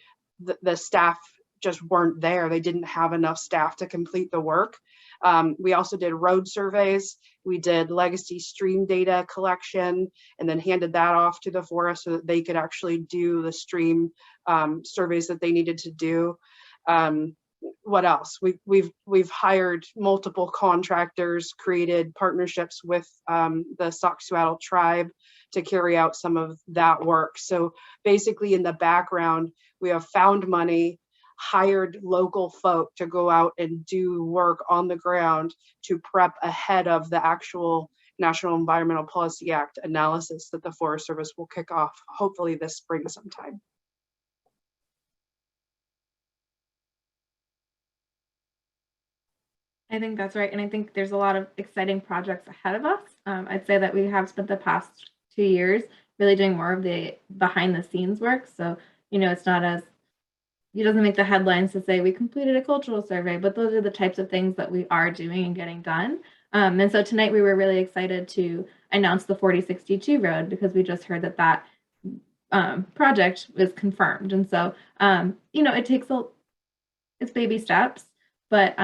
the staff just weren't there. They didn't have enough staff to complete the work. We also did road surveys. We did legacy stream data collection and then handed that off to the forest so that they could actually do the stream surveys that they needed to do. What else? We've hired multiple contractors, created partnerships with the Soxhawtla tribe to carry out some of that work. So basically in the background, we have found money, hired local folk to go out and do work on the ground to prep ahead of the actual National Environmental Policy Act analysis that the Forest Service will kick off hopefully this spring sometime. I think that's right. And I think there's a lot of exciting projects ahead of us. I'd say that we have spent the past 2 years really doing more of the behind the scenes work. So, it's not as, it doesn't make the headlines to say we completed a cultural survey, but those are the types of things that we are doing and getting done. And so tonight we were really excited to announce the 4062 road because we just heard that project was confirmed. And so, it takes it's baby steps, but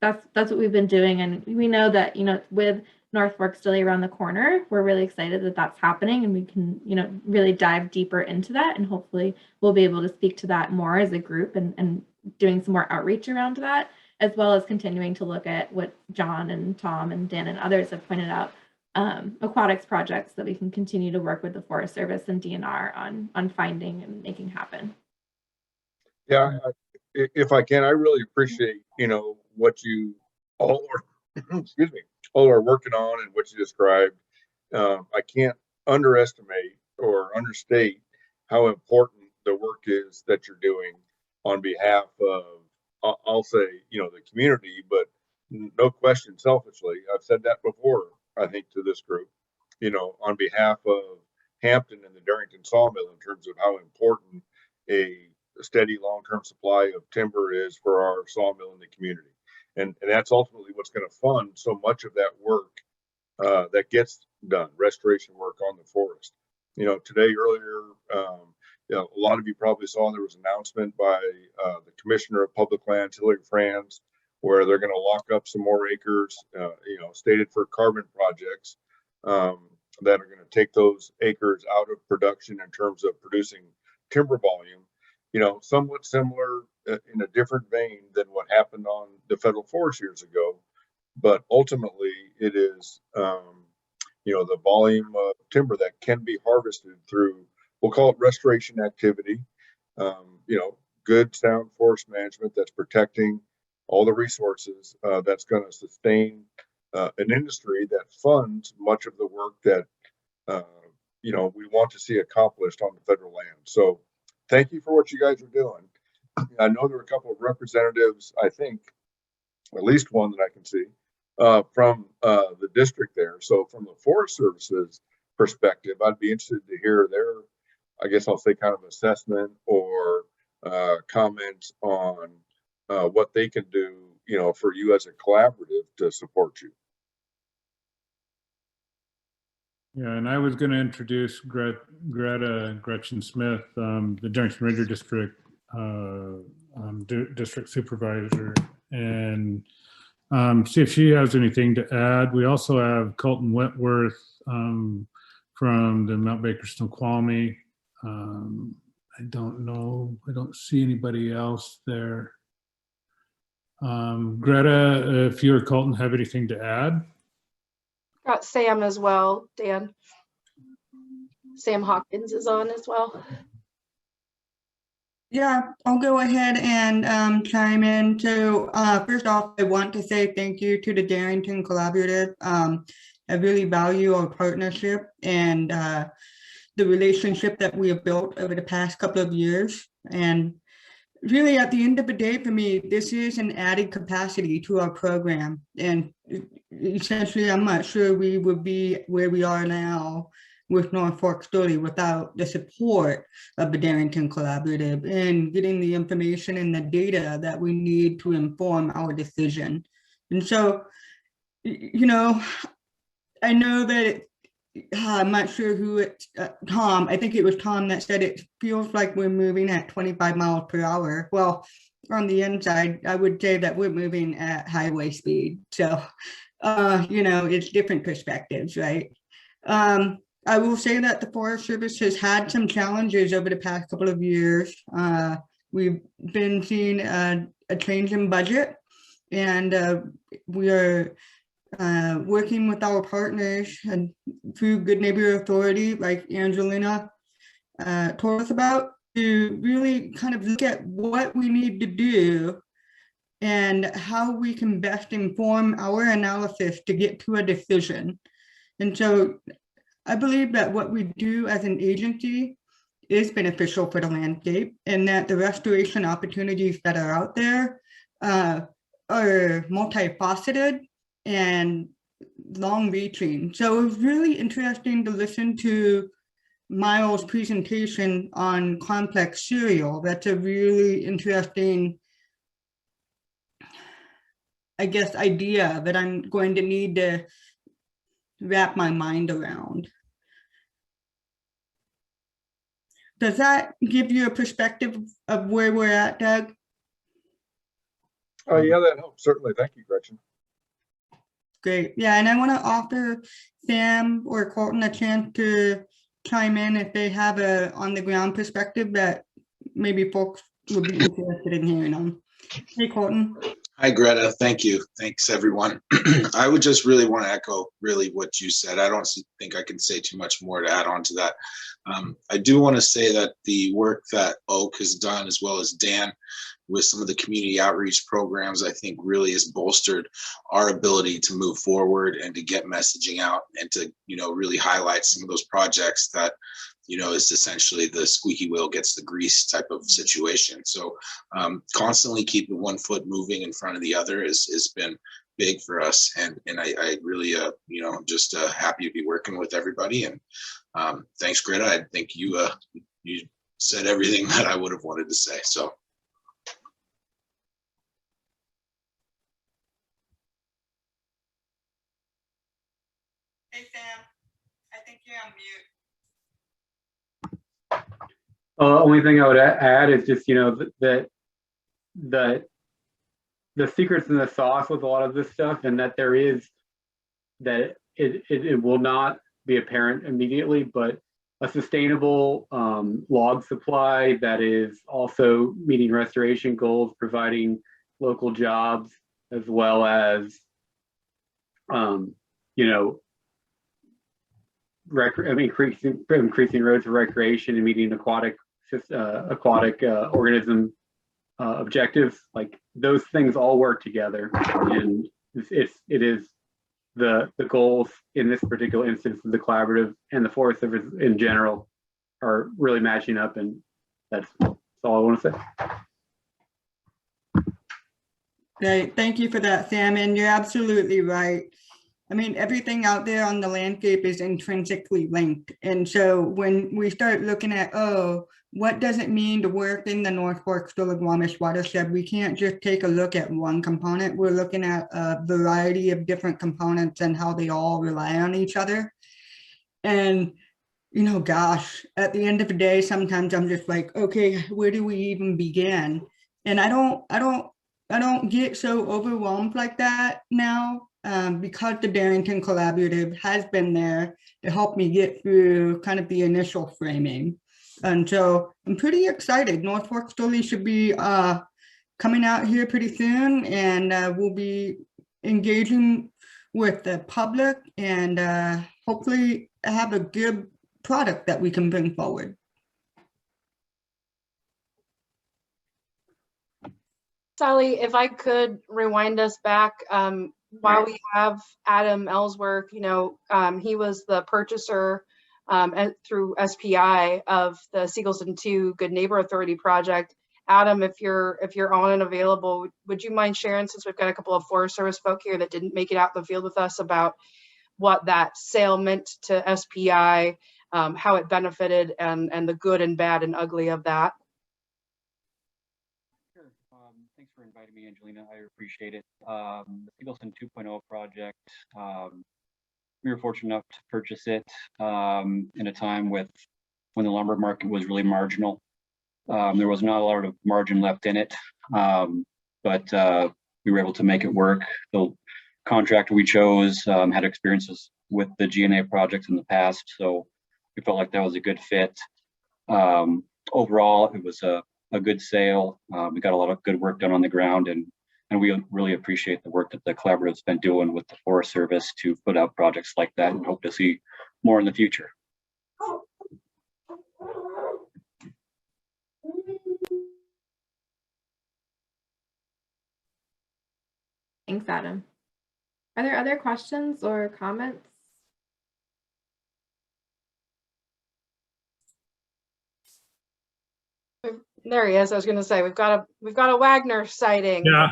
that's what we've been doing. And we know that, with North Fork still around the corner, we're really excited that that's happening and we can, really dive deeper into that. And hopefully we'll be able to speak to that more as a group and doing some more outreach around that, as well as continuing to look at what John and Tom and Dan and others have pointed out, aquatics projects that we can continue to work with the Forest Service and DNR on finding and making happen. Yeah, if I can, I really appreciate, what you all are, excuse me, all are working on and what you described. I can't underestimate or understate how important the work is that you're doing on behalf of, I'll say, the community, but no question selfishly. I've said that before, I think, to this group, on behalf of Hampton and the Darrington sawmill in terms of how important a steady long-term supply of timber is for our sawmill in the community. And that's ultimately what's going to fund so much of that work that gets done, restoration work on the forest. Today earlier, a lot of you probably saw there was an announcement by the Commissioner of Public Lands, Hillary Franz, where they're going to lock up some more acres, stated for carbon projects that are going to take those acres out of production in terms of producing timber volume. Somewhat similar in a different vein than what happened on the federal forest years ago. But ultimately, it is, the volume of timber that can be harvested through, we'll call it restoration activity, good sound forest management that's protecting all the resources that's going to sustain an industry that funds much of the work that, we want to see accomplished on the federal land. So thank you for what you guys are doing. I know there are a couple of representatives, I think, at least one that I can see, from the district there. So from the Forest Service's perspective, I'd be interested to hear their, I guess I'll say, kind of assessment or comments on what they can do, for you as a collaborative to support you. Yeah, and I was going to introduce Greta Gretchen Smith, the Darrington Ranger District District Supervisor, and see if she has anything to add. We also have Colton Wentworth from the Mount Baker Snoqualmie. I don't know. I don't see anybody else there. Greta, if you or Colton have anything to add. Got Sam as well, Dan. Sam Hawkins is on as well. Yeah, I'll go ahead and chime in. So first off, I want to say thank you to the Darrington Collaborative. I really value our partnership and the relationship that we have built over the past couple of years. And really, at the end of the day, for me, this is an added capacity to our program. And essentially, I'm not sure we would be where we are now with North Fork Story without the support of the Darrington Collaborative and getting the information and the data that we need to inform our decision. And so, I know that I'm not sure who it's, Tom, I think it was Tom that said it feels like we're moving at 25 miles per hour. Well, on the inside, I would say that we're moving at highway speed. So, it's different perspectives, right? I will say that the Forest Service has had some challenges over the past couple of years. We've been seeing a change in budget, and we are working with our partners and through Good Neighbor Authority, like Angelina told us about, to really kind of look at what we need to do and how we can best inform our analysis to get to a decision. And so I believe that what we do as an agency is beneficial for the landscape, and that the restoration opportunities that are out there are multifaceted and long-reaching. So it was really interesting to listen to Miles' presentation on complex cereal. That's a really interesting, I guess, idea that I'm going to need to wrap my mind around. Does that give you a perspective of where we're at, Doug? Oh, yeah, that helps. Certainly. Thank you, Gretchen. Great. Yeah, and I want to offer Sam or Colton a chance to chime in if they have a on-the-ground perspective that maybe folks would be interested in hearing on. Hey, Colton. Hi, Greta. Thank you. Thanks, everyone. I would just really want to echo really what you said. I don't think I can say too much more to add on to that. I do want to say that the work that Oak has done, as well as Dan, with some of the community outreach programs, I think really has bolstered our ability to move forward and to get messaging out and to, really highlight some of those projects that, is essentially the squeaky wheel gets the grease type of situation. So constantly keeping one foot moving in front of the other has been big for us. And I really, just happy to be working with everybody. And thanks, Greta. I think you said everything that I would have wanted to say. So. Hey, Sam. I think you're on mute. Only thing I would add is just, that the secrets in the sauce with a lot of this stuff, and that it will not be apparent immediately, but a sustainable log supply that is also meeting restoration goals, providing local jobs, as well as, increasing roads for recreation and meeting aquatic organism objectives. Like those things all work together, and it is the goals in this particular instance of the collaborative and the Forest Service in general are really matching up, and that's all I want to say. Great, thank you for that, Sam, and you're absolutely right. I mean, everything out there on the landscape is intrinsically linked. And so when we start looking at, what does it mean to work in the North Fork Stillaguamish watershed, we can't just take a look at one component. We're looking at a variety of different components and how they all rely on each other. And, gosh, at the end of the day, sometimes I'm just like, okay, where do we even begin? And I don't get so overwhelmed like that now. Because the Darrington Collaborative has been there to help me get through kind of the initial framing. And so I'm pretty excited. North Fork Stoli should be coming out here pretty soon, and we'll be engaging with the public and hopefully have a good product that we can bring forward. Sally, if I could rewind us back, while we have Adam Ellsworth, he was the purchaser through SPI of the Siegelson 2 Good Neighbor Authority project. Adam, if you're on and available, would you mind sharing, since we've got a couple of Forest Service folk here that didn't make it out in the field with us, about what that sale meant to SPI, how it benefited, and the good and bad and ugly of that? Thanks for inviting me, Angelina. I appreciate it. The Siegelson 2.0 project, we were fortunate enough to purchase it in a time when the lumber market was really marginal. There was not a lot of margin left in it, but we were able to make it work. The contractor we chose had experiences with the GNA projects in the past, so we felt like that was a good fit. Overall, it was a good sale. We got a lot of good work done on the ground, and we really appreciate the work that the collaborative's been doing with the Forest Service to put out projects like that, and hope to see more in the future. Thanks, Adam. Are there other questions or comments? There he is. I was going to say we've got a Wagner sighting. Yeah.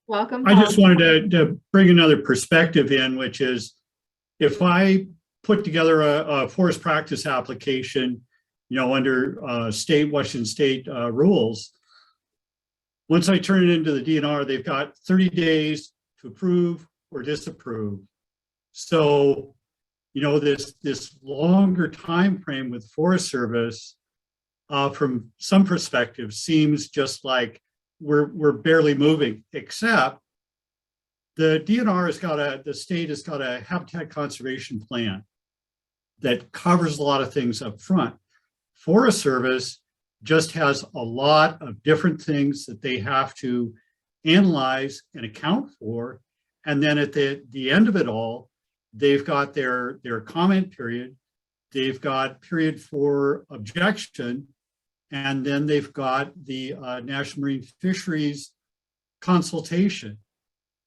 Welcome. I just wanted to bring another perspective in, which is if I put together a forest practice application, under Washington state rules, once I turn it into the DNR, they've got 30 days to approve or disapprove. So, this longer time frame with Forest Service, from some perspective, seems just like we're barely moving, except the DNR the state has got a habitat conservation plan that covers a lot of things up front. Forest Service just has a lot of different things that they have to analyze and account for. And then at the end of it all, they've got their comment period, they've got period for objection, and then they've got the National Marine Fisheries consultation.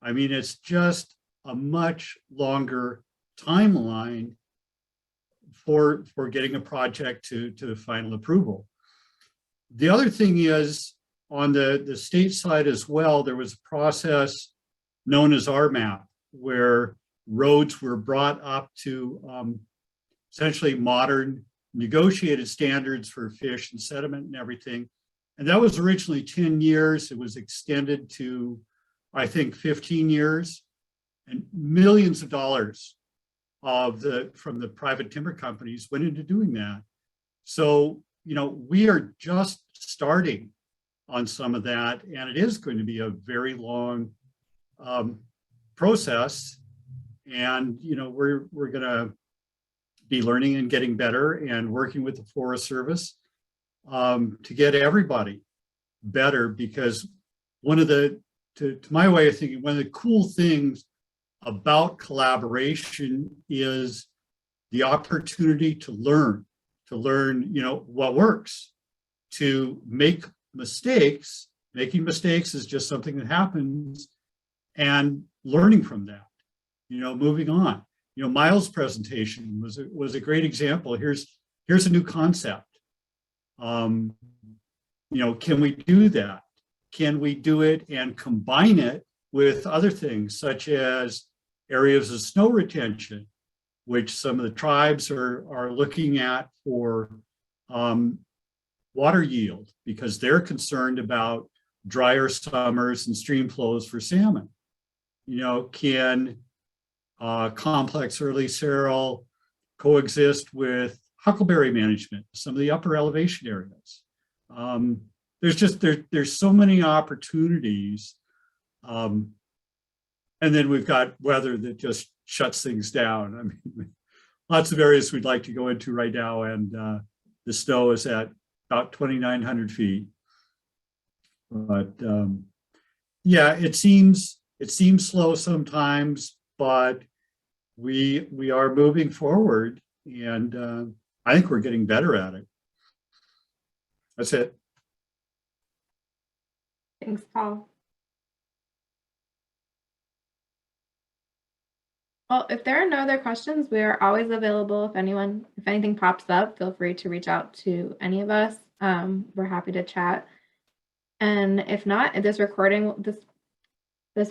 I mean, it's just a much longer timeline for getting a project to final approval. The other thing is, on the state side as well, there was a process known as RMAP, where roads were brought up to essentially modern negotiated standards for fish and sediment and everything. And that was originally 10 years. It was extended to, I think, 15 years, and millions of dollars from the private timber companies went into doing that. So, we are just starting on some of that, and it is going to be a very long process. And, we're going to be learning and getting better and working with the Forest Service to get everybody better, because one of the, to my way of thinking, one of the cool things about collaboration is the opportunity to learn, what works, to make mistakes. Making mistakes is just something that happens, and learning from that, moving on. Miles' presentation was a great example. Here's a new concept. Can we do that? Can we do it and combine it with other things, such as areas of snow retention, which some of the tribes are looking at for water yield, because they're concerned about drier summers and stream flows for salmon. Can complex early cereal coexist with huckleberry management, some of the upper elevation areas? There's so many opportunities. And then we've got weather that just shuts things down. I mean, lots of areas we'd like to go into right now, and the snow is at about 2,900 feet. But yeah, it seems slow sometimes, but we are moving forward, and I think we're getting better at it. That's it. Thanks, Paul. Well, if there are no other questions, we are always available. If anything pops up, feel free to reach out to any of us. We're happy to chat. And if not, this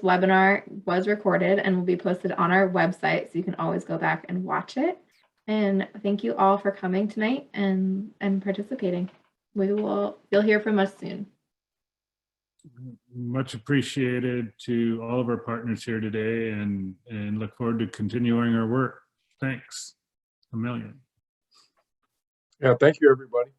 webinar was recorded and will be posted on our website, so you can always go back and watch it. And thank you all for coming tonight and participating. You'll hear from us soon. Much appreciated to all of our partners here today, and look forward to continuing our work. Thanks a million. Yeah, thank you, everybody.